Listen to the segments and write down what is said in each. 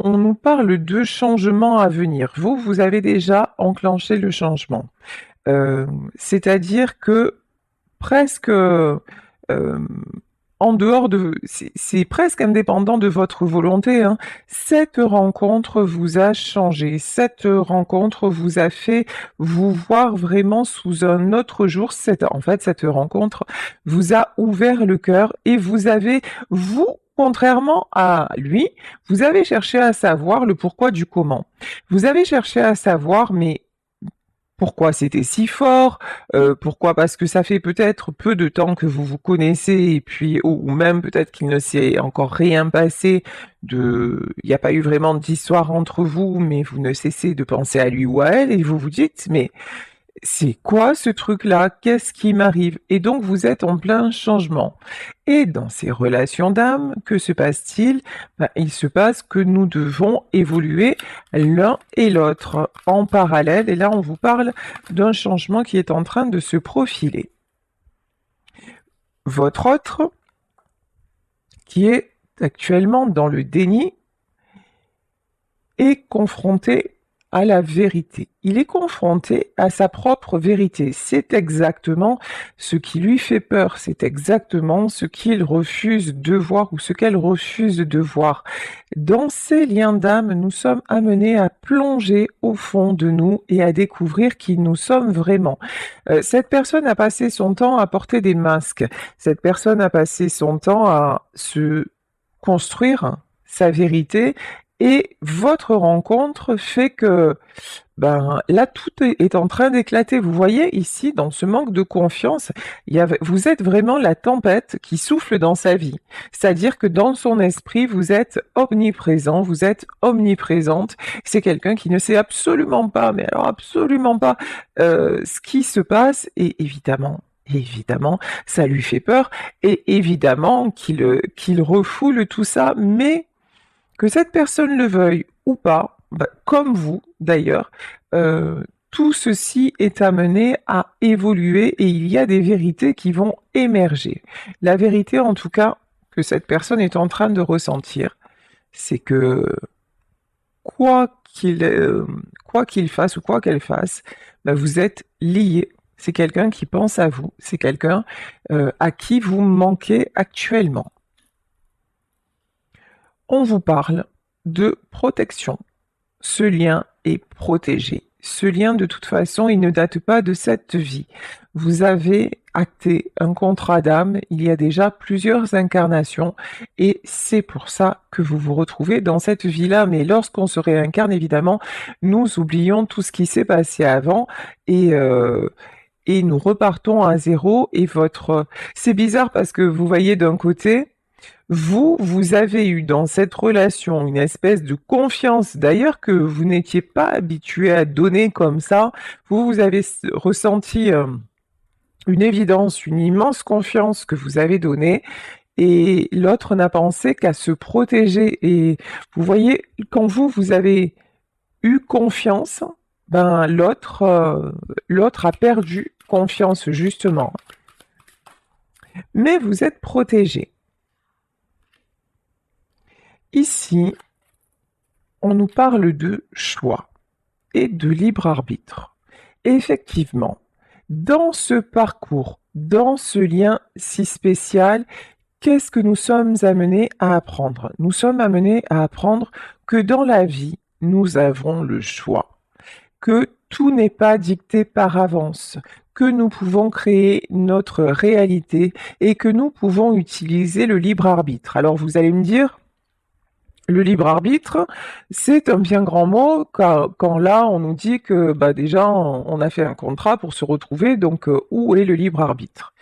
on nous parle de changements à venir. Vous avez déjà enclenché le changement. C'est-à-dire que presque, en dehors de c'est presque indépendant de votre volonté, hein. Cette rencontre vous a changé, cette rencontre vous a fait vous voir vraiment sous un autre jour. Cette rencontre vous a ouvert le cœur et vous, contrairement à lui, vous avez cherché à savoir le pourquoi du comment. Vous avez cherché à savoir, mais pourquoi c'était si fort? Pourquoi? Parce que ça fait peut-être peu de temps que vous vous connaissez et puis ou même peut-être qu'il ne s'est encore rien passé il n'y a pas eu vraiment d'histoire entre vous, mais vous ne cessez de penser à lui ou à elle et vous vous dites: «Mais c'est quoi ce truc-là? Qu'est-ce qui m'arrive?» Et donc vous êtes en plein changement. Et dans ces relations d'âme, que se passe-t-il? Ben, il se passe que nous devons évoluer l'un et l'autre en parallèle. Et là, on vous parle d'un changement qui est en train de se profiler. Votre autre, qui est actuellement dans le déni, est confronté à la vérité. Il est confronté à sa propre vérité. C'est exactement ce qui lui fait peur. C'est exactement ce qu'il refuse de voir ou ce qu'elle refuse de voir. Dans ces liens d'âme, nous sommes amenés à plonger au fond de nous et à découvrir qui nous sommes vraiment. Cette personne a passé son temps à porter des masques. Cette personne a passé son temps à se construire sa vérité et votre rencontre fait que, ben, là, tout est en train d'éclater. Vous voyez ici, dans ce manque de confiance, vous êtes vraiment la tempête qui souffle dans sa vie. C'est-à-dire que dans son esprit, vous êtes omniprésent, vous êtes omniprésente. C'est quelqu'un qui ne sait absolument pas, mais alors absolument pas, ce qui se passe et évidemment, ça lui fait peur et évidemment qu'il refoule tout ça, mais que cette personne le veuille ou pas, bah, comme vous d'ailleurs, tout ceci est amené à évoluer et il y a des vérités qui vont émerger. La vérité en tout cas que cette personne est en train de ressentir, c'est que quoi qu'il fasse ou quoi qu'elle fasse, bah, vous êtes liés. C'est quelqu'un qui pense à vous, c'est quelqu'un, à qui vous manquez actuellement. On vous parle de protection. Ce lien est protégé. Ce lien, de toute façon, il ne date pas de cette vie. Vous avez acté un contrat d'âme il y a déjà plusieurs incarnations et c'est pour ça que vous vous retrouvez dans cette vie-là. Mais lorsqu'on se réincarne, évidemment, nous oublions tout ce qui s'est passé avant et nous repartons à zéro. C'est bizarre parce que vous voyez d'un côté, vous avez eu dans cette relation une espèce de confiance, d'ailleurs que vous n'étiez pas habitué à donner comme ça. Vous avez ressenti une évidence, une immense confiance que vous avez donnée, et l'autre n'a pensé qu'à se protéger. Et vous voyez, quand vous avez eu confiance, ben l'autre a perdu confiance justement. Mais vous êtes protégé. Ici, on nous parle de choix et de libre arbitre. Effectivement, dans ce parcours, dans ce lien si spécial, qu'est-ce que nous sommes amenés à apprendre? Nous sommes amenés à apprendre que dans la vie, nous avons le choix, que tout n'est pas dicté par avance, que nous pouvons créer notre réalité et que nous pouvons utiliser le libre arbitre. Alors vous allez me dire, le libre arbitre, c'est un bien grand mot quand là on nous dit que bah déjà on a fait un contrat pour se retrouver, donc où est le libre arbitre?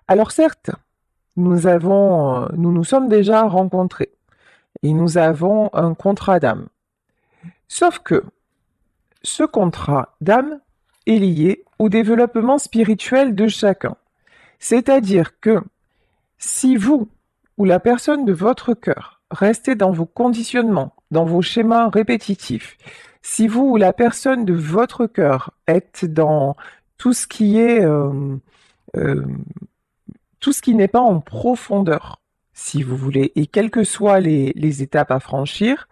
Alors certes, nous nous sommes déjà rencontrés et nous avons un contrat d'âme. Sauf que ce contrat d'âme est lié au développement spirituel de chacun. C'est-à-dire que si vous ou la personne de votre cœur restez dans vos conditionnements, dans vos schémas répétitifs, si vous ou la personne de votre cœur êtes dans tout ce qui est tout ce qui n'est pas en profondeur, si vous voulez, et quelles que soient les étapes à franchir,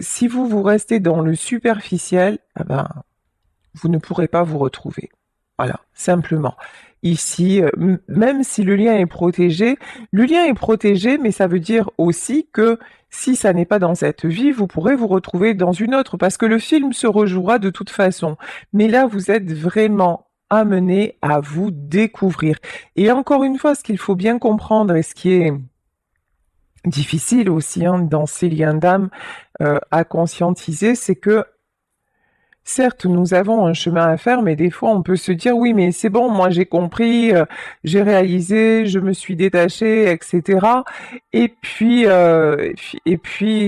Si vous restez dans le superficiel, ah ben, vous ne pourrez pas vous retrouver. Voilà, simplement. Ici, même si le lien est protégé, mais ça veut dire aussi que si ça n'est pas dans cette vie, vous pourrez vous retrouver dans une autre, parce que le film se rejouera de toute façon. Mais là, vous êtes vraiment amené à vous découvrir. Et encore une fois, ce qu'il faut bien comprendre et ce qui est difficile aussi hein, dans ces liens d'âme à conscientiser, c'est que certes, nous avons un chemin à faire, mais des fois, on peut se dire: «Oui, mais c'est bon, moi j'ai compris, j'ai réalisé, je me suis détaché et cetera et puis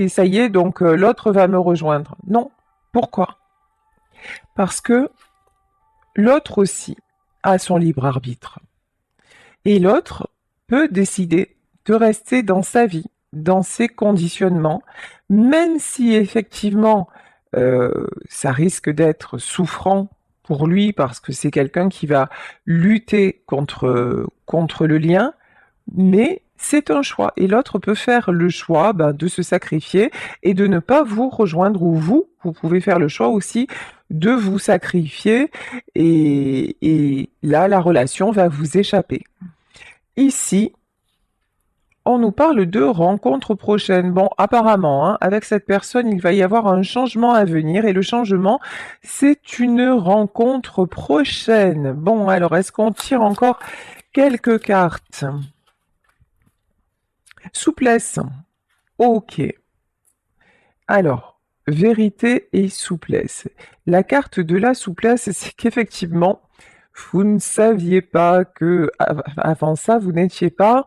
ça y est, donc l'autre va me rejoindre». Non. Pourquoi? Parce que l'autre aussi a son libre arbitre et l'autre peut décider de rester dans sa vie, dans ses conditionnements, même si effectivement ça risque d'être souffrant pour lui parce que c'est quelqu'un qui va lutter contre le lien, mais c'est un choix et l'autre peut faire le choix de se sacrifier et de ne pas vous rejoindre ou vous pouvez faire le choix aussi de vous sacrifier et là la relation va vous échapper. Ici, on nous parle de rencontres prochaines. Bon, apparemment, hein, avec cette personne, il va y avoir un changement à venir et le changement, c'est une rencontre prochaine. Bon, alors, est-ce qu'on tire encore quelques cartes? Souplesse. Ok. Alors, vérité et souplesse. La carte de la souplesse, c'est qu'effectivement, vous ne saviez pas que, avant ça, vous n'étiez pas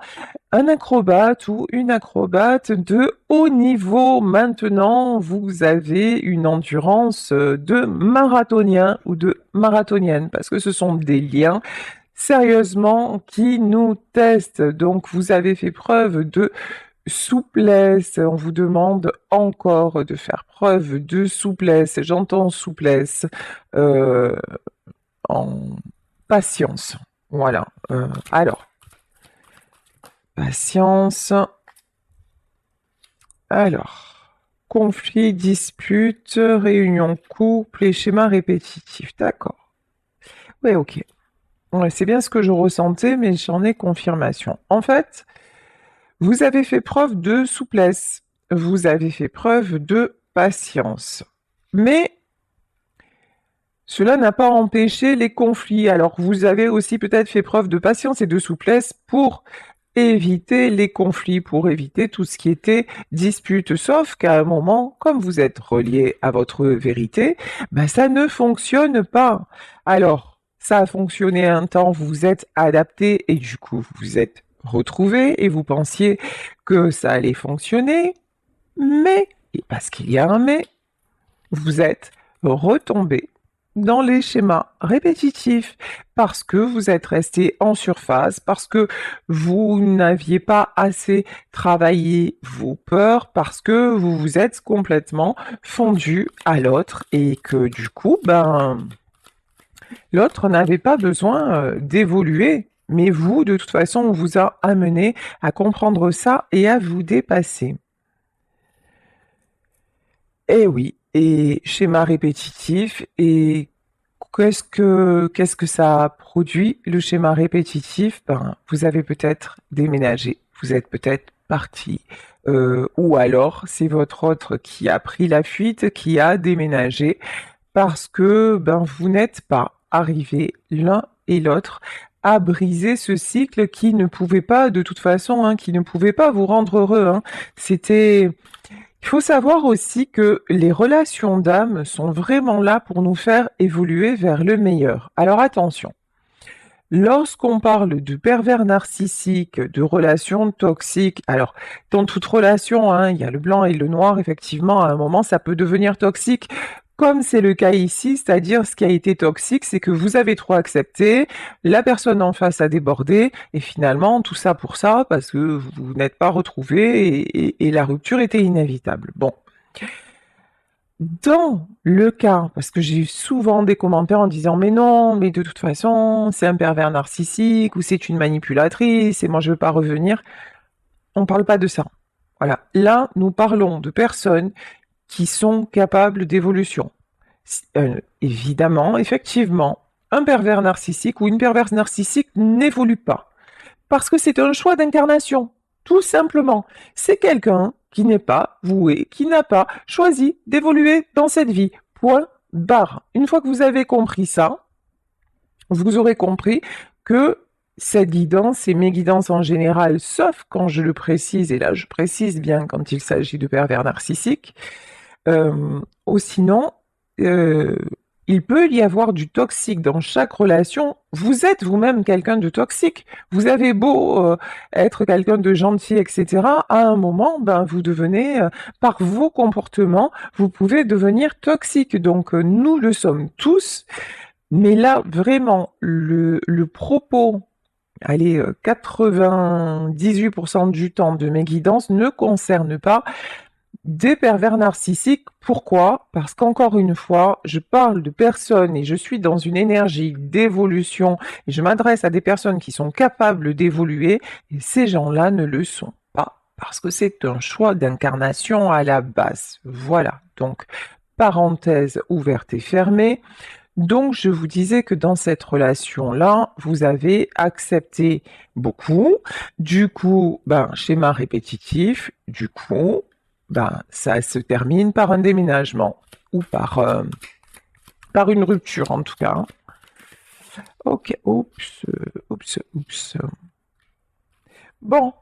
un acrobate ou une acrobate de haut niveau. Maintenant, vous avez une endurance de marathonien ou de marathonienne, parce que ce sont des liens, sérieusement, qui nous testent. Donc, vous avez fait preuve de souplesse. On vous demande encore de faire preuve de souplesse. J'entends souplesse en patience. Voilà. Alors, patience. Alors, conflit, dispute, réunion couple et schéma répétitif. D'accord. Ouais, ok. Ouais, c'est bien ce que je ressentais, mais j'en ai confirmation. En fait, vous avez fait preuve de souplesse. Vous avez fait preuve de patience. Mais cela n'a pas empêché les conflits. Alors, vous avez aussi peut-être fait preuve de patience et de souplesse pour éviter les conflits, pour éviter tout ce qui était dispute. Sauf qu'à un moment, comme vous êtes relié à votre vérité, ça ne fonctionne pas. Alors, ça a fonctionné un temps, vous vous êtes adapté et du coup, vous vous êtes retrouvé et vous pensiez que ça allait fonctionner, mais, et parce qu'il y a un mais, vous êtes retombé dans les schémas répétitifs parce que vous êtes resté en surface, parce que vous n'aviez pas assez travaillé vos peurs, parce que vous vous êtes complètement fondu à l'autre et que du coup, l'autre n'avait pas besoin d'évoluer. Mais vous, de toute façon, on vous a amené à comprendre ça et à vous dépasser. Eh oui, et schéma répétitif, et qu'est-ce que ça produit, le schéma répétitif? Vous avez peut-être déménagé, vous êtes peut-être parti, ou alors c'est votre autre qui a pris la fuite, qui a déménagé, parce que vous n'êtes pas arrivés l'un et l'autre à briser ce cycle qui ne pouvait pas, de toute façon, hein, qui ne pouvait pas vous rendre heureux, hein. Il faut savoir aussi que les relations d'âme sont vraiment là pour nous faire évoluer vers le meilleur. Alors attention, lorsqu'on parle de pervers narcissiques, de relations toxiques, alors dans toute relation, hein, il y a le blanc et le noir, effectivement, à un moment, ça peut devenir toxique, comme c'est le cas ici, c'est-à-dire ce qui a été toxique, c'est que vous avez trop accepté, la personne en face a débordé, et finalement, tout ça pour ça, parce que vous n'êtes pas retrouvés, et la rupture était inévitable. Bon. Dans le cas, parce que j'ai eu souvent des commentaires en disant mais non, mais de toute façon, c'est un pervers narcissique ou c'est une manipulatrice et moi je veux pas revenir. On parle pas de ça. Voilà. Là, nous parlons de personnes qui sont capables d'évolution. Évidemment, effectivement, un pervers narcissique ou une perverse narcissique n'évolue pas. Parce que c'est un choix d'incarnation, tout simplement. C'est quelqu'un qui n'est pas voué, qui n'a pas choisi d'évoluer dans cette vie. Point barre. Une fois que vous avez compris ça, vous aurez compris que cette guidance et mes guidances en général, sauf quand je le précise, et là je précise bien quand il s'agit de pervers narcissiques, ou sinon, il peut y avoir du toxique dans chaque relation. Vous êtes vous-même quelqu'un de toxique. Vous avez beau être quelqu'un de gentil, etc. À un moment, ben, vous devenez, par vos comportements, vous pouvez devenir toxique. Donc, nous le sommes tous. Mais là, vraiment, le propos, allez, 98% du temps de mes guidances ne concerne pas des pervers narcissiques. Pourquoi? Parce qu'encore une fois, je parle de personnes et je suis dans une énergie d'évolution et je m'adresse à des personnes qui sont capables d'évoluer et ces gens-là ne le sont pas parce que c'est un choix d'incarnation à la base. Voilà. Donc, parenthèse ouverte et fermée. Donc, je vous disais que dans cette relation-là, vous avez accepté beaucoup. Du coup, ben, schéma répétitif. Du coup, ben, ça se termine par un déménagement ou par une rupture en tout cas. Ok, oups. Bon,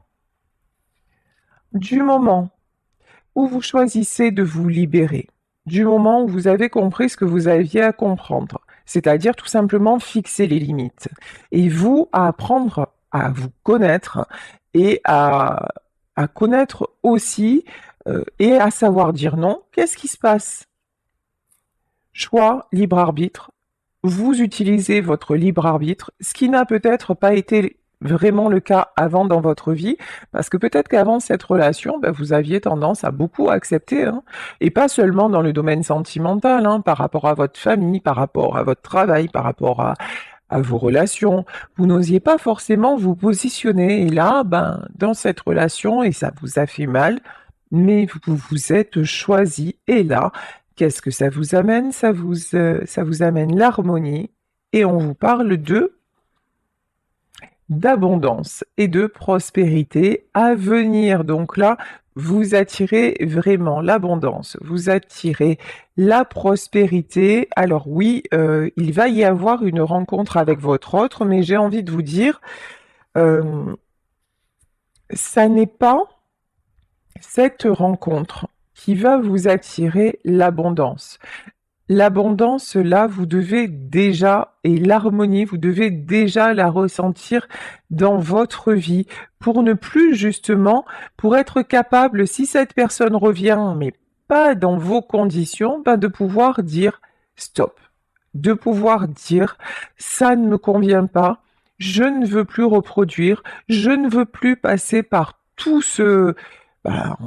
du moment où vous choisissez de vous libérer, du moment où vous avez compris ce que vous aviez à comprendre, c'est-à-dire tout simplement fixer les limites, et vous à apprendre à vous connaître et à connaître aussi et à savoir dire non, qu'est-ce qui se passe? Choix, libre arbitre. Vous utilisez votre libre arbitre, ce qui n'a peut-être pas été vraiment le cas avant dans votre vie, parce que peut-être qu'avant cette relation, ben, vous aviez tendance à beaucoup accepter, hein, et pas seulement dans le domaine sentimental, hein, par rapport à votre famille, par rapport à votre travail, par rapport à vos relations. Vous n'osiez pas forcément vous positionner, et là, ben, dans cette relation, et ça vous a fait mal, mais vous vous êtes choisi, et là, qu'est-ce que ça vous amène? Ça vous amène l'harmonie, et on vous parle d'abondance et de prospérité à venir. Donc là, vous attirez vraiment l'abondance, vous attirez la prospérité. Alors oui, il va y avoir une rencontre avec votre autre, mais j'ai envie de vous dire, ça n'est pas cette rencontre qui va vous attirer l'abondance. L'abondance, là, vous devez déjà, et l'harmonie, vous devez déjà la ressentir dans votre vie pour ne plus justement, pour être capable, si cette personne revient, mais pas dans vos conditions, ben de pouvoir dire stop, de pouvoir dire ça ne me convient pas, je ne veux plus reproduire, je ne veux plus passer par ben,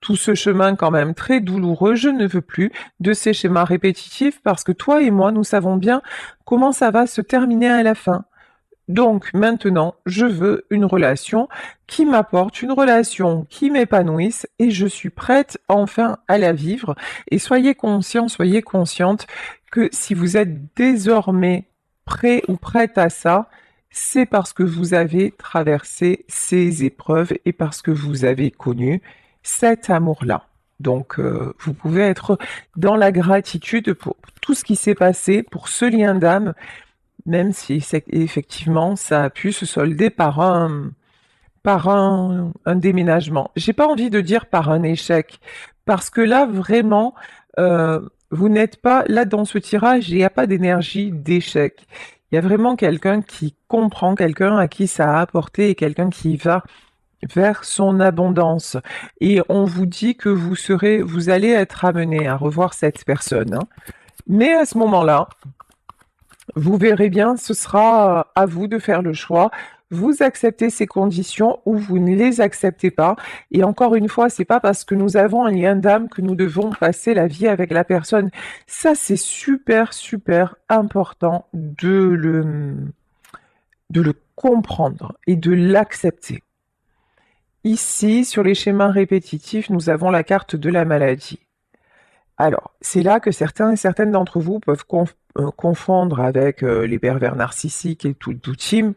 tout ce chemin quand même très douloureux, je ne veux plus de ces schémas répétitifs parce que toi et moi, nous savons bien comment ça va se terminer à la fin. Donc maintenant, je veux une relation qui m'apporte, une relation qui m'épanouisse et je suis prête enfin à la vivre. Et soyez conscients, soyez consciente que si vous êtes désormais prêt ou prête à ça, c'est parce que vous avez traversé ces épreuves et parce que vous avez connu cet amour-là. Donc, vous pouvez être dans la gratitude pour tout ce qui s'est passé, pour ce lien d'âme, même si effectivement ça a pu se solder par un déménagement. J'ai pas envie de dire par un échec, parce que là vraiment, vous n'êtes pas là dans ce tirage, il n'y a pas d'énergie d'échec. Il y a vraiment quelqu'un qui comprend, quelqu'un à qui ça a apporté et quelqu'un qui va vers son abondance. Et on vous dit que vous allez être amené à revoir cette personne, hein. Mais à ce moment-là, vous verrez bien, ce sera à vous de faire le choix. Vous acceptez ces conditions ou vous ne les acceptez pas. Et encore une fois, c'est pas parce que nous avons un lien d'âme que nous devons passer la vie avec la personne. Ça, c'est super, super important de le comprendre et de l'accepter. Ici, sur les schémas répétitifs, nous avons la carte de la maladie. Alors, c'est là que certains et certaines d'entre vous peuvent confondre avec les pervers narcissiques et tout team,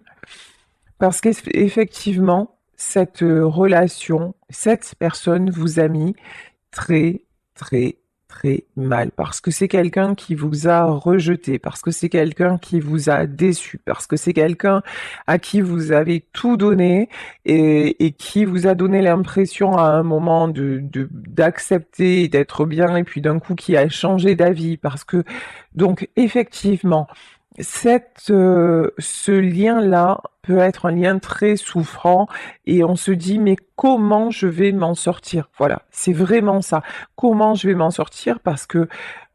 parce qu'effectivement, cette relation, cette personne vous a mis très, très, très mal, parce que c'est quelqu'un qui vous a rejeté, parce que c'est quelqu'un qui vous a déçu, parce que c'est quelqu'un à qui vous avez tout donné et qui vous a donné l'impression à un moment d'accepter et d'être bien, et puis d'un coup qui a changé d'avis, parce que donc effectivement, ce lien-là peut être un lien très souffrant et on se dit mais comment je vais m'en sortir? Voilà, c'est vraiment ça. Comment je vais m'en sortir? Parce que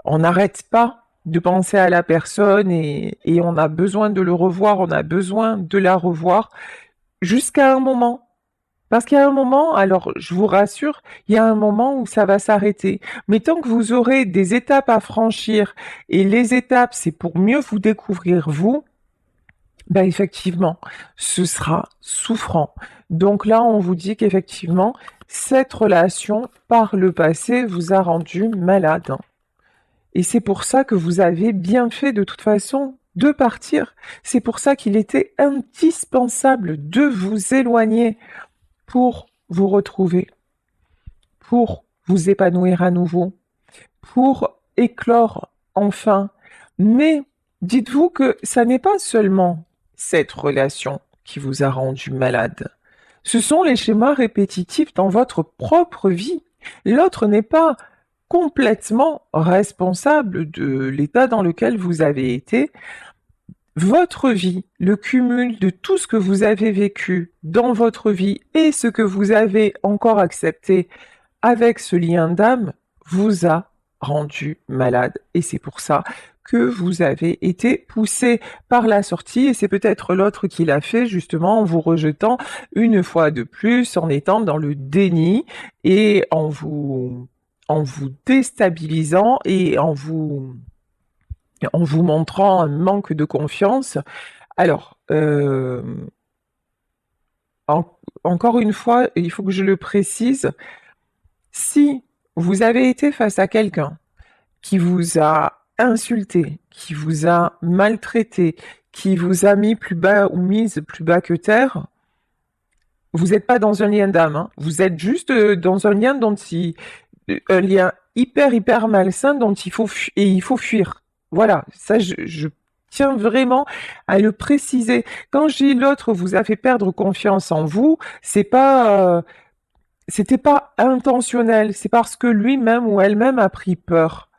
on n'arrête pas de penser à la personne et on a besoin de le revoir, on a besoin de la revoir jusqu'à un moment. Parce qu'il y a un moment, alors je vous rassure, il y a un moment où ça va s'arrêter. Mais tant que vous aurez des étapes à franchir, et les étapes, c'est pour mieux vous découvrir vous, ben effectivement, ce sera souffrant. Donc là, on vous dit qu'effectivement, cette relation, par le passé, vous a rendu malade. Et c'est pour ça que vous avez bien fait de toute façon de partir. C'est pour ça qu'il était indispensable de vous éloigner pour vous retrouver, pour vous épanouir à nouveau, pour éclore enfin. Mais dites-vous que ça n'est pas seulement cette relation qui vous a rendu malade. Ce sont les schémas répétitifs dans votre propre vie. L'autre n'est pas complètement responsable de l'état dans lequel vous avez été. Votre vie, le cumul de tout ce que vous avez vécu dans votre vie et ce que vous avez encore accepté avec ce lien d'âme, vous a rendu malade. Et c'est pour ça que vous avez été poussé par la sortie, et c'est peut-être l'autre qui l'a fait justement en vous rejetant une fois de plus, en étant dans le déni et en vous déstabilisant et en vous montrant un manque de confiance. Alors, encore une fois, il faut que je le précise, si vous avez été face à quelqu'un qui vous a insulté, qui vous a maltraité, qui vous a mis plus bas ou mise plus bas que terre, vous n'êtes pas dans un lien d'âme, hein. Vous êtes juste dans un lien un lien hyper malsain dont il faut fuir. Voilà, ça je tiens vraiment à le préciser. Quand je dis l'autre vous a fait perdre confiance en vous, c'était pas intentionnel, c'est parce que lui-même ou elle-même a pris peur.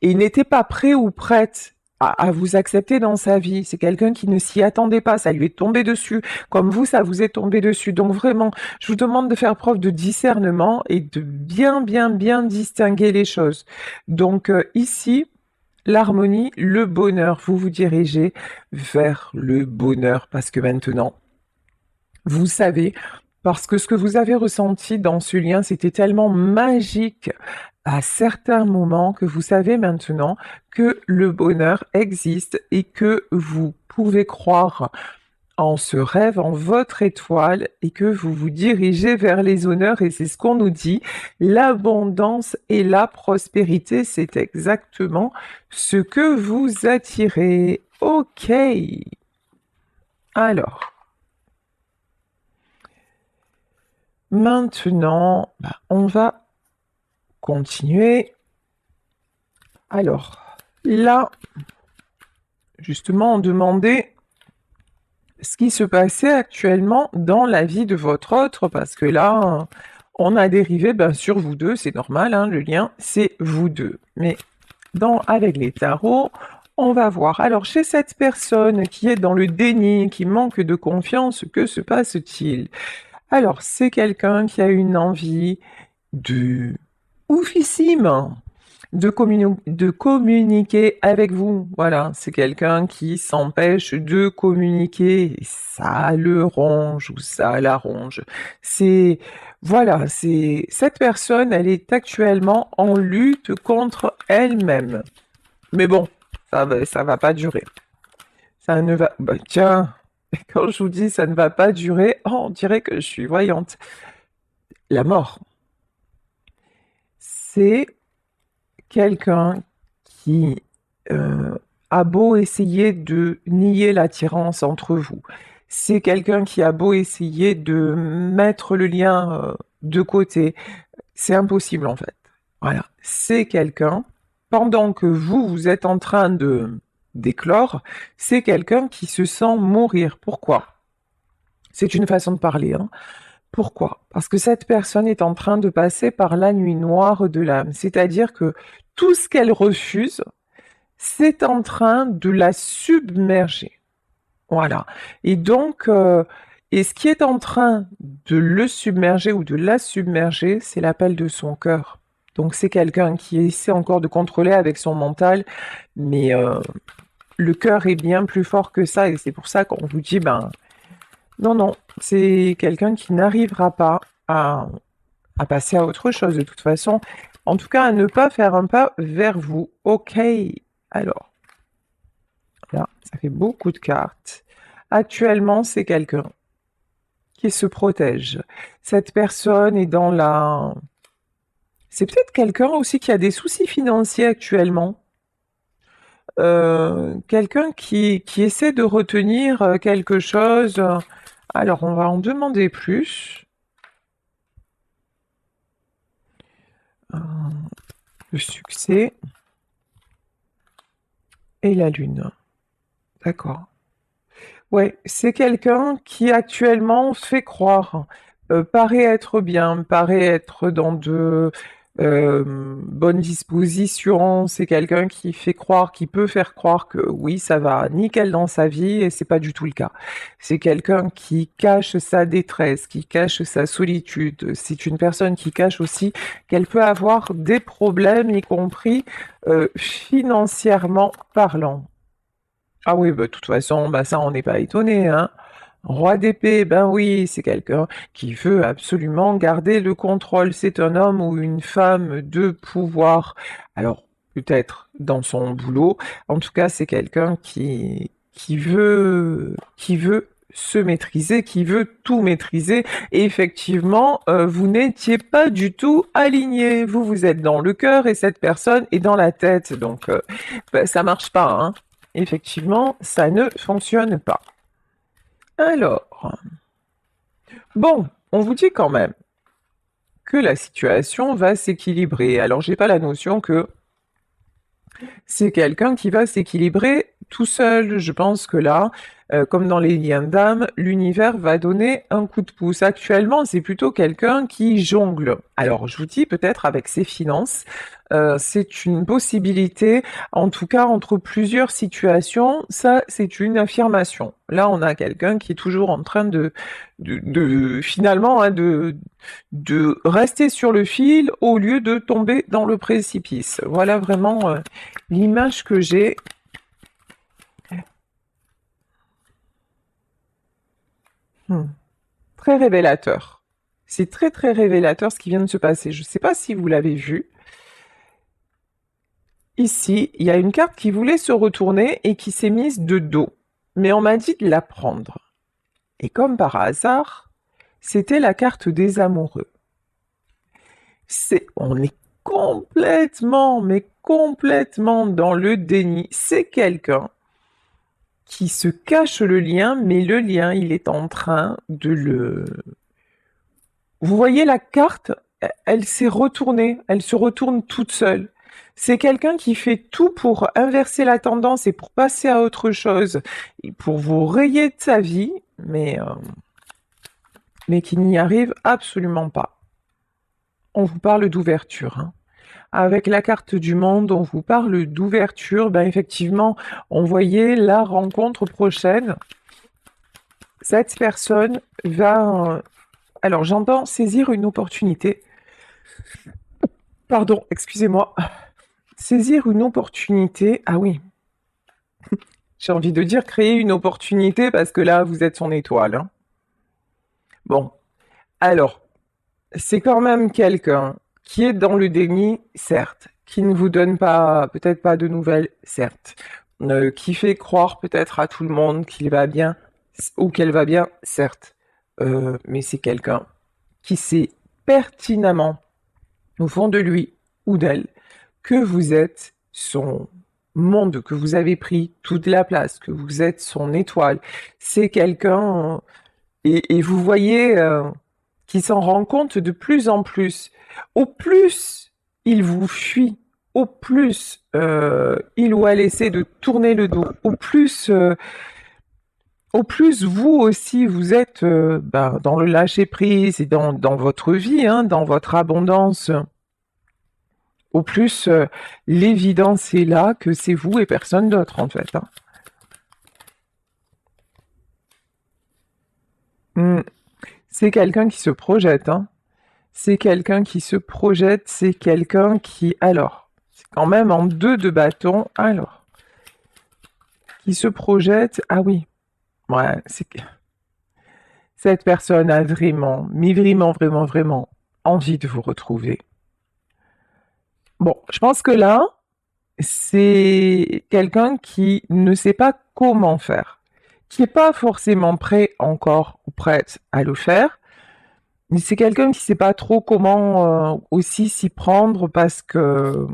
Et il n'était pas prêt ou prête à vous accepter dans sa vie. C'est quelqu'un qui ne s'y attendait pas, ça lui est tombé dessus, comme vous, ça vous est tombé dessus. Donc vraiment, je vous demande de faire preuve de discernement et de bien distinguer les choses. Donc ici, l'harmonie, le bonheur, vous vous dirigez vers le bonheur parce que maintenant, vous savez, parce que ce que vous avez ressenti dans ce lien, c'était tellement magique à certains moments que vous savez maintenant que le bonheur existe et que vous pouvez croire en ce rêve, en votre étoile, et que vous vous dirigez vers les honneurs, et c'est ce qu'on nous dit. L'abondance et la prospérité, c'est exactement ce que vous attirez. Ok. Alors. Maintenant, on va continuer. Alors, là, justement, on demandait ce qui se passait actuellement dans la vie de votre autre, parce que là, on a dérivé sur vous deux, c'est normal, hein, le lien, c'est vous deux. Mais avec les tarots, on va voir. Alors, chez cette personne qui est dans le déni, qui manque de confiance, que se passe-t-il? Alors, c'est quelqu'un qui a une envie de oufissime de communiquer avec vous. Voilà, c'est quelqu'un qui s'empêche de communiquer. Et ça le ronge ou ça la ronge. Voilà, cette personne, elle est actuellement en lutte contre elle-même. Mais bon, ça va pas durer. Ça ne va, tiens, quand je vous dis ça ne va pas durer, oh, on dirait que je suis voyante. La mort. C'est quelqu'un qui a beau essayer de nier l'attirance entre vous. C'est quelqu'un qui a beau essayer de mettre le lien de côté. C'est impossible en fait. Voilà. C'est quelqu'un, pendant que vous êtes en train de d'éclore, c'est quelqu'un qui se sent mourir. Pourquoi? C'est une façon de parler, hein. Pourquoi? Parce que cette personne est en train de passer par la nuit noire de l'âme. C'est-à-dire que tout ce qu'elle refuse, c'est en train de la submerger. Voilà. Et donc, et ce qui est en train de le submerger ou de la submerger, c'est l'appel de son cœur. Donc c'est quelqu'un qui essaie encore de contrôler avec son mental, mais le cœur est bien plus fort que ça, et c'est pour ça qu'on vous dit, ben non, non, c'est quelqu'un qui n'arrivera pas à passer à autre chose de toute façon. En tout cas, à ne pas faire un pas vers vous. Ok, alors, là, ça fait beaucoup de cartes. Actuellement, c'est quelqu'un qui se protège. Cette personne est dans la... C'est peut-être quelqu'un aussi qui a des soucis financiers actuellement. Quelqu'un qui essaie de retenir quelque chose. Alors, on va en demander plus. Le succès et la lune. D'accord. Ouais, c'est quelqu'un qui actuellement fait croire, paraît être bien, paraît être dans de bonnes dispositions. C'est quelqu'un qui fait croire, qui peut faire croire que oui, ça va nickel dans sa vie, et c'est pas du tout le cas. C'est quelqu'un qui cache sa détresse, qui cache sa solitude. C'est une personne qui cache aussi qu'elle peut avoir des problèmes, y compris financièrement parlant. Ah oui, bah, de toute façon, bah, ça, on n'est pas étonné, hein. Roi d'épée, ben oui, c'est quelqu'un qui veut absolument garder le contrôle. C'est un homme ou une femme de pouvoir. Alors, peut-être dans son boulot. En tout cas, c'est quelqu'un qui veut se maîtriser, qui veut tout maîtriser. Et effectivement, vous n'étiez pas du tout aligné. Vous êtes dans le cœur et cette personne est dans la tête. Donc, bah, ça marche pas, hein. Effectivement, ça ne fonctionne pas. Alors, bon, on vous dit quand même que la situation va s'équilibrer. Alors, j'ai pas la notion que c'est quelqu'un qui va s'équilibrer tout seul. Je pense que là, comme dans les liens d'âme, l'univers va donner un coup de pouce. Actuellement, c'est plutôt quelqu'un qui jongle. Alors, je vous dis peut-être avec ses finances, c'est une possibilité, en tout cas entre plusieurs situations, ça c'est une affirmation. Là, on a quelqu'un qui est toujours en train finalement, hein, de rester sur le fil au lieu de tomber dans le précipice. Voilà vraiment l'image que j'ai. Très révélateur. C'est très très révélateur ce qui vient de se passer. Je ne sais pas si vous l'avez vu. Ici, il y a une carte qui voulait se retourner et qui s'est mise de dos. Mais on m'a dit de la prendre. Et comme par hasard, c'était la carte des amoureux. On est complètement, mais complètement dans le déni. C'est quelqu'un qui se cache le lien, mais le lien, il est en train de le... Vous voyez la carte, elle s'est retournée, elle se retourne toute seule. C'est quelqu'un qui fait tout pour inverser la tendance et pour passer à autre chose, et pour vous rayer de sa vie, mais qui n'y arrive absolument pas. On vous parle d'ouverture, hein. Avec la carte du monde, on vous parle d'ouverture. Ben effectivement, on voyait la rencontre prochaine. Cette personne va... Alors, j'entends saisir une opportunité. Pardon, excusez-moi. Saisir une opportunité. Ah oui. J'ai envie de dire créer une opportunité parce que là, vous êtes son étoile, hein. Bon. Alors, c'est quand même quelqu'un qui est dans le déni, certes, qui ne vous donne pas, peut-être pas de nouvelles, certes, qui fait croire peut-être à tout le monde qu'il va bien ou qu'elle va bien, certes, mais c'est quelqu'un qui sait pertinemment, au fond de lui ou d'elle, que vous êtes son monde, que vous avez pris toute la place, que vous êtes son étoile. C'est quelqu'un, et vous voyez qui s'en rend compte de plus en plus. Au plus il vous fuit, au plus il ou elle essaie de tourner le dos, au plus vous aussi vous êtes dans le lâcher-prise et dans votre vie, hein, dans votre abondance, au plus l'évidence est là que c'est vous et personne d'autre en fait. Hein. C'est quelqu'un qui se projette, hein. C'est quelqu'un qui se projette, c'est quelqu'un qui... Alors, c'est quand même en 2 de bâton, alors... Qui se projette, ah oui, ouais, c'est... Cette personne a vraiment, mais vraiment, vraiment, vraiment envie de vous retrouver. Bon, je pense que là, c'est quelqu'un qui ne sait pas comment faire, qui n'est pas forcément prêt encore ou prête à le faire, mais c'est quelqu'un qui ne sait pas trop comment aussi s'y prendre parce que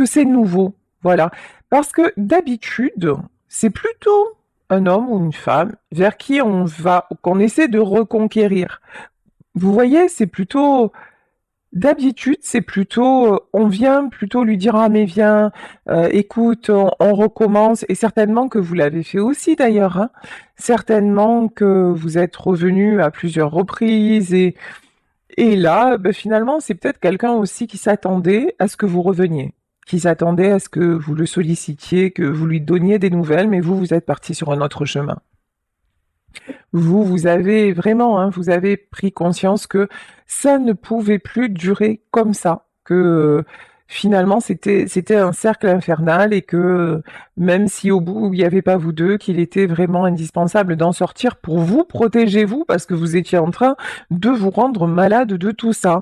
c'est nouveau, voilà. Parce que d'habitude, c'est plutôt un homme ou une femme vers qui qu'on essaie de reconquérir. Vous voyez, c'est plutôt... D'habitude, c'est plutôt, on vient plutôt lui dire: «Ah mais viens, écoute, on recommence», et certainement que vous l'avez fait aussi d'ailleurs, hein. Certainement que vous êtes revenus à plusieurs reprises et là, finalement, c'est peut-être quelqu'un aussi qui s'attendait à ce que vous reveniez, qui s'attendait à ce que vous le sollicitiez, que vous lui donniez des nouvelles, mais vous êtes partis sur un autre chemin. Vous avez vraiment, hein, vous avez pris conscience que ça ne pouvait plus durer comme ça, que finalement c'était un cercle infernal et que même si au bout il n'y avait pas vous deux, qu'il était vraiment indispensable d'en sortir pour vous protéger vous, parce que vous étiez en train de vous rendre malade de tout ça.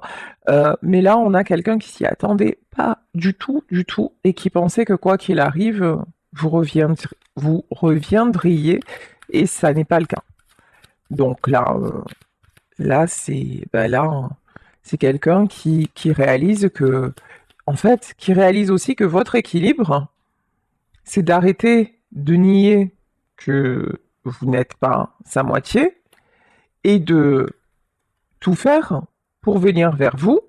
Mais là, on a quelqu'un qui s'y attendait pas du tout, et qui pensait que quoi qu'il arrive, vous reviendriez, et ça n'est pas le cas. Donc là c'est quelqu'un qui réalise que, en fait, qui réalise aussi que votre équilibre, c'est d'arrêter de nier que vous n'êtes pas sa moitié et de tout faire pour venir vers vous.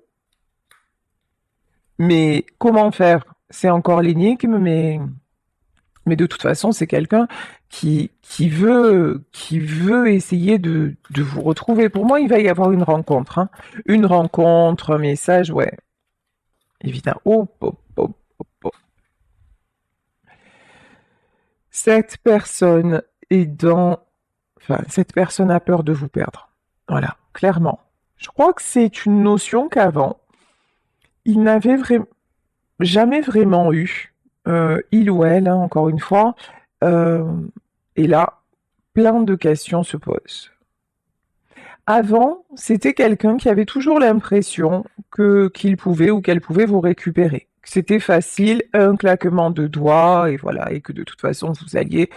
Mais comment faire? C'est encore l'énigme, mais de toute façon, c'est quelqu'un qui veut essayer de vous retrouver. Pour moi, il va y avoir une rencontre, hein. Une rencontre, un message, ouais. Évidemment. Oh, oh, oh, oh, oh. Cette personne cette personne a peur de vous perdre. Voilà, clairement. Je crois que c'est une notion qu'avant, il n'avait jamais vraiment eu. Il ou elle, hein, encore une fois, et là, plein de questions se posent. Avant, c'était quelqu'un qui avait toujours l'impression qu'il pouvait ou qu'elle pouvait vous récupérer. Que c'était facile, un claquement de doigts, et voilà, et que de toute façon, vous alliez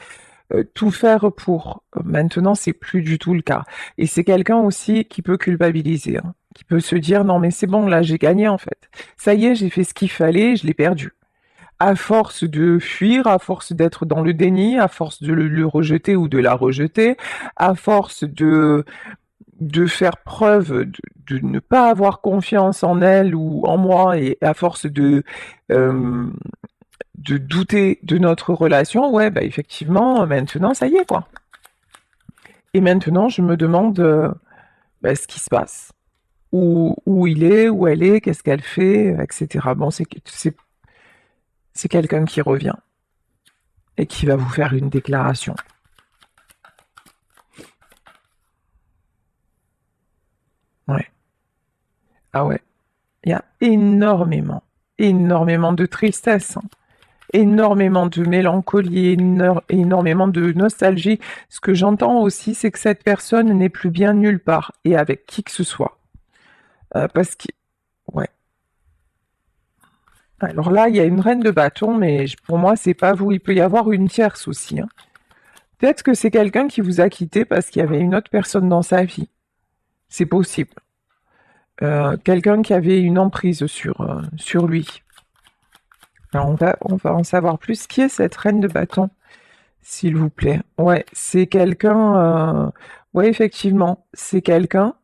tout faire pour. Maintenant, c'est plus du tout le cas. Et c'est quelqu'un aussi qui peut culpabiliser, hein, qui peut se dire: «Non mais c'est bon, là, j'ai gagné en fait. Ça y est, j'ai fait ce qu'il fallait, je l'ai perdu». À force de fuir, à force d'être dans le déni, à force de le rejeter ou de la rejeter, à force de faire preuve de ne pas avoir confiance en elle ou en moi, et à force de douter de notre relation, ouais, effectivement, maintenant, ça y est, quoi. Et maintenant, je me demande ce qui se passe. Où il est, où elle est, qu'est-ce qu'elle fait, etc. Bon, c'est quelqu'un qui revient et qui va vous faire une déclaration. Ouais. Ah ouais. Il y a énormément de tristesse, hein, énormément de mélancolie, énormément de nostalgie. Ce que j'entends aussi, c'est que cette personne n'est plus bien nulle part et avec qui que ce soit. Parce que... Ouais. Alors là, il y a une reine de bâton, mais pour moi, c'est pas vous. Il peut y avoir une tierce aussi, hein. Peut-être que c'est quelqu'un qui vous a quitté parce qu'il y avait une autre personne dans sa vie. C'est possible. quelqu'un qui avait une emprise sur lui. Alors on va en savoir plus. Qui est cette reine de bâton, s'il vous plaît? Ouais, c'est quelqu'un... Ouais, effectivement, c'est quelqu'un...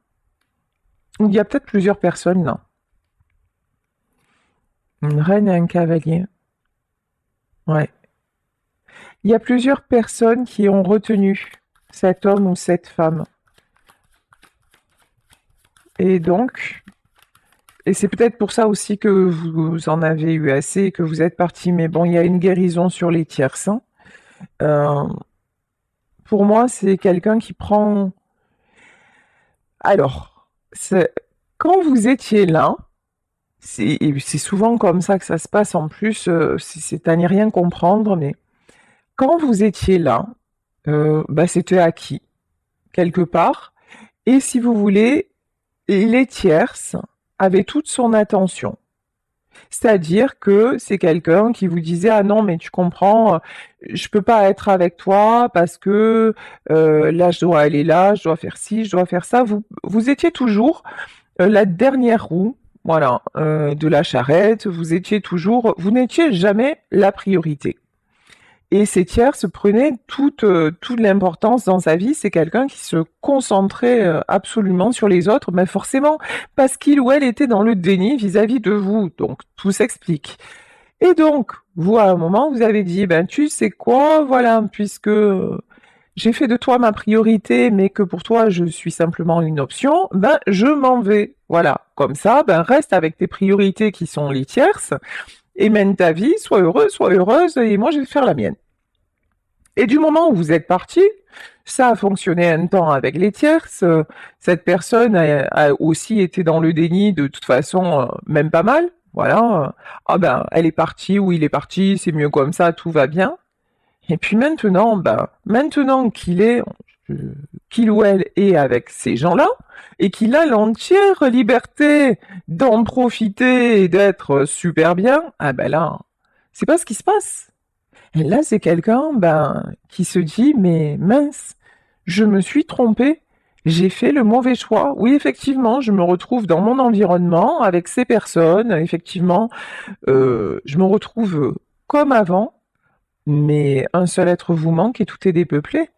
Il y a peut-être plusieurs personnes, là. Une reine et un cavalier. Ouais. Il y a plusieurs personnes qui ont retenu cet homme ou cette femme. Et donc... Et c'est peut-être pour ça aussi que vous en avez eu assez, que vous êtes parti. Mais bon, il y a une guérison sur les tierces, hein. Pour moi, c'est quelqu'un qui prend... Alors, quand vous étiez là, c'est souvent comme ça que ça se passe en plus, c'est à n'y rien comprendre, mais quand vous étiez là, bah, c'était acquis, quelque part. Et si vous voulez, les tierces avaient toute son attention. C'est-à-dire que c'est quelqu'un qui vous disait: «Ah non, mais tu comprends, je peux pas être avec toi parce que là, je dois aller là, je dois faire ci, je dois faire ça». Vous étiez toujours la dernière roue, voilà, de la charrette. Vous n'étiez jamais la priorité. Et ces tierces prenaient toute l'importance dans sa vie. C'est quelqu'un qui se concentrait absolument sur les autres, mais forcément parce qu'il ou elle était dans le déni vis-à-vis de vous. Donc tout s'explique. Et donc, vous, à un moment, vous avez dit: ben tu sais quoi, voilà, puisque j'ai fait de toi ma priorité, mais que pour toi je suis simplement une option, ben je m'en vais. Voilà. Comme ça, ben reste avec tes priorités qui sont les tierces, et mène ta vie, sois heureuse, et moi je vais faire la mienne. Et du moment où vous êtes parti, ça a fonctionné un temps avec les tierces. Cette personne a aussi été dans le déni de toute façon, même pas mal. Voilà. Ah ben, elle est partie ou il est parti, c'est mieux comme ça, tout va bien. Et puis maintenant, ben, maintenant qu'il ou elle est avec ces gens-là, et qu'il a l'entière liberté d'en profiter et d'être super bien, ah ben là, c'est pas ce qui se passe. Et là, c'est quelqu'un, ben, qui se dit: mais mince, je me suis trompé, j'ai fait le mauvais choix. Oui, effectivement, je me retrouve dans mon environnement avec ces personnes, effectivement, je me retrouve comme avant, mais un seul être vous manque et tout est dépeuplé.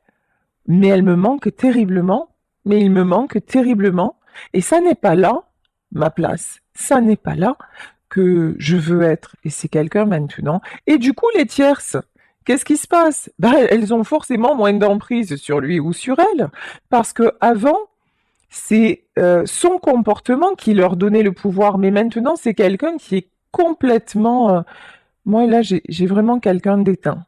Mais elle me manque terriblement, mais il me manque terriblement, et ça n'est pas là ma place, ça n'est pas là que je veux être, et c'est quelqu'un maintenant. Et du coup, les tierces, qu'est-ce qui se passe? Ben, elles ont forcément moins d'emprise sur lui ou sur elle, parce que avant, c'est son comportement qui leur donnait le pouvoir, mais maintenant, c'est quelqu'un qui est complètement... Moi, là, j'ai vraiment quelqu'un d'éteint.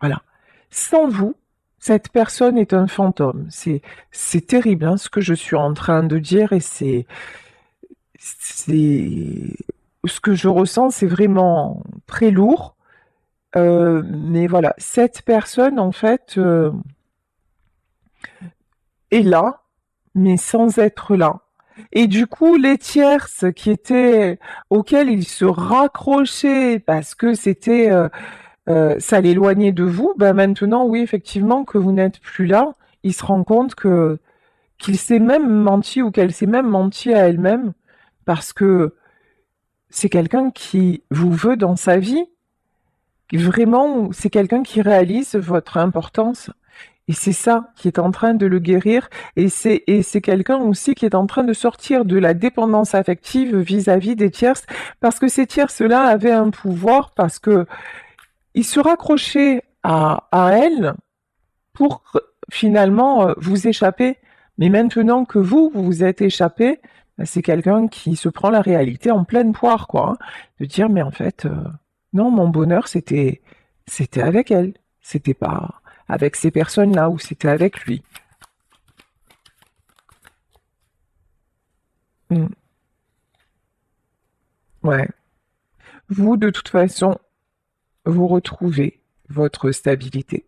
Voilà. Sans vous, cette personne est un fantôme. C'est terrible, hein, ce que je suis en train de dire, et c'est ce que je ressens, c'est vraiment très lourd. Mais voilà, cette personne, en fait, est là, mais sans être là. Et du coup, les tierces auxquelles il se raccrochait parce que ça l'éloignait de vous, ben maintenant, oui, effectivement, que vous n'êtes plus là, il se rend compte qu'il s'est même menti, ou qu'elle s'est même menti à elle-même, parce que c'est quelqu'un qui vous veut dans sa vie. Vraiment, c'est quelqu'un qui réalise votre importance. Et c'est ça qui est en train de le guérir. Et c'est quelqu'un aussi qui est en train de sortir de la dépendance affective vis-à-vis des tierces, parce que ces tierces-là avaient un pouvoir, parce que ils se raccrochaient à elle pour finalement vous échapper. Mais maintenant que vous vous êtes échappé, c'est quelqu'un qui se prend la réalité en pleine poire, quoi, hein. De dire: mais en fait, non, mon bonheur, c'était avec elle. C'était pas avec ces personnes-là, ou c'était avec lui. Mm. Ouais. Vous, de toute façon, vous retrouvez votre stabilité.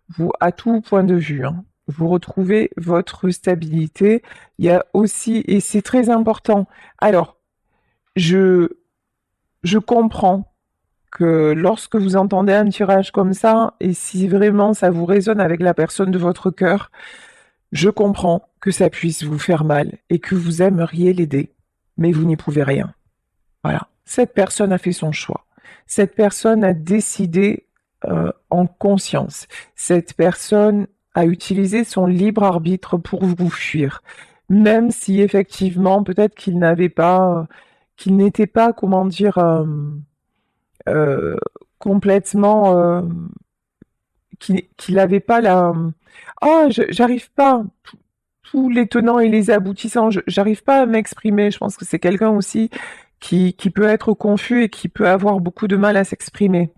Vous, à tout point de vue, hein, vous retrouvez votre stabilité. Il y a aussi, et c'est très important. Alors, je, je comprends que lorsque vous entendez un tirage comme ça, et si vraiment ça vous résonne avec la personne de votre cœur, je comprends que ça puisse vous faire mal et que vous aimeriez l'aider. mais vous n'y pouvez rien. Voilà. Cette personne a fait son choix. Cette personne a décidé en conscience. Cette personne a utilisé son libre arbitre pour vous fuir. Même si effectivement, peut-être qu'il n'était pas, comment dire, euh, complètement, qu'il n'avait pas la... Ah, j'arrive pas, tous les tenants et les aboutissants, j'arrive pas à m'exprimer. Je pense que c'est quelqu'un aussi qui peut être confus et qui peut avoir beaucoup de mal à s'exprimer.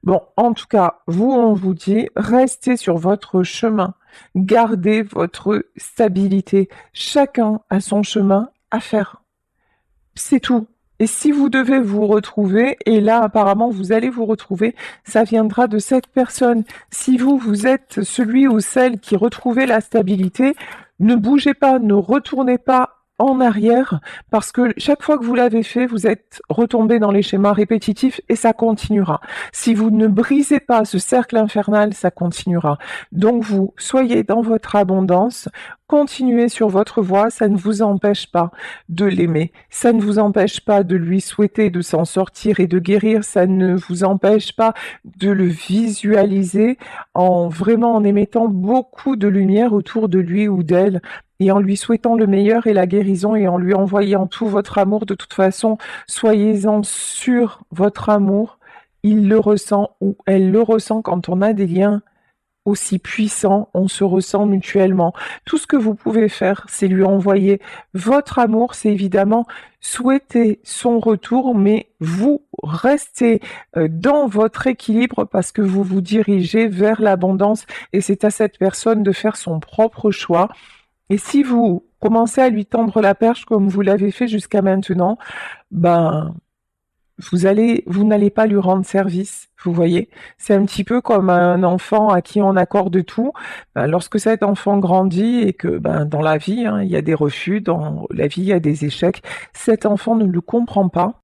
Bon, en tout cas, vous, on vous dit, restez sur votre chemin, gardez votre stabilité. Chacun a son chemin à faire. C'est tout. Et si vous devez vous retrouver, et là apparemment vous allez vous retrouver, ça viendra de cette personne. Si vous, vous êtes celui ou celle qui retrouvez la stabilité, ne bougez pas, ne retournez pas en arrière, parce que chaque fois que vous l'avez fait, vous êtes retombé dans les schémas répétitifs et ça continuera. Si vous ne brisez pas ce cercle infernal, ça continuera. Donc vous, soyez dans votre abondance, continuez sur votre voie, ça ne vous empêche pas de l'aimer. Ça ne vous empêche pas de lui souhaiter de s'en sortir et de guérir. Ça ne vous empêche pas de le visualiser en émettant beaucoup de lumière autour de lui ou d'elle et en lui souhaitant le meilleur et la guérison et en lui envoyant tout votre amour. De toute façon, soyez-en sur votre amour. Il le ressent ou elle le ressent quand on a des liens aussi puissant, on se ressent mutuellement. Tout ce que vous pouvez faire, c'est lui envoyer votre amour, c'est évidemment souhaiter son retour, mais vous restez dans votre équilibre parce que vous vous dirigez vers l'abondance et c'est à cette personne de faire son propre choix. Et si vous commencez à lui tendre la perche comme vous l'avez fait jusqu'à maintenant, ben vous n'allez pas lui rendre service, vous voyez. C'est un petit peu comme un enfant à qui on accorde tout. Ben, lorsque cet enfant grandit et que dans la vie, hein, il y a des refus, dans la vie, il y a des échecs, cet enfant ne le comprend pas.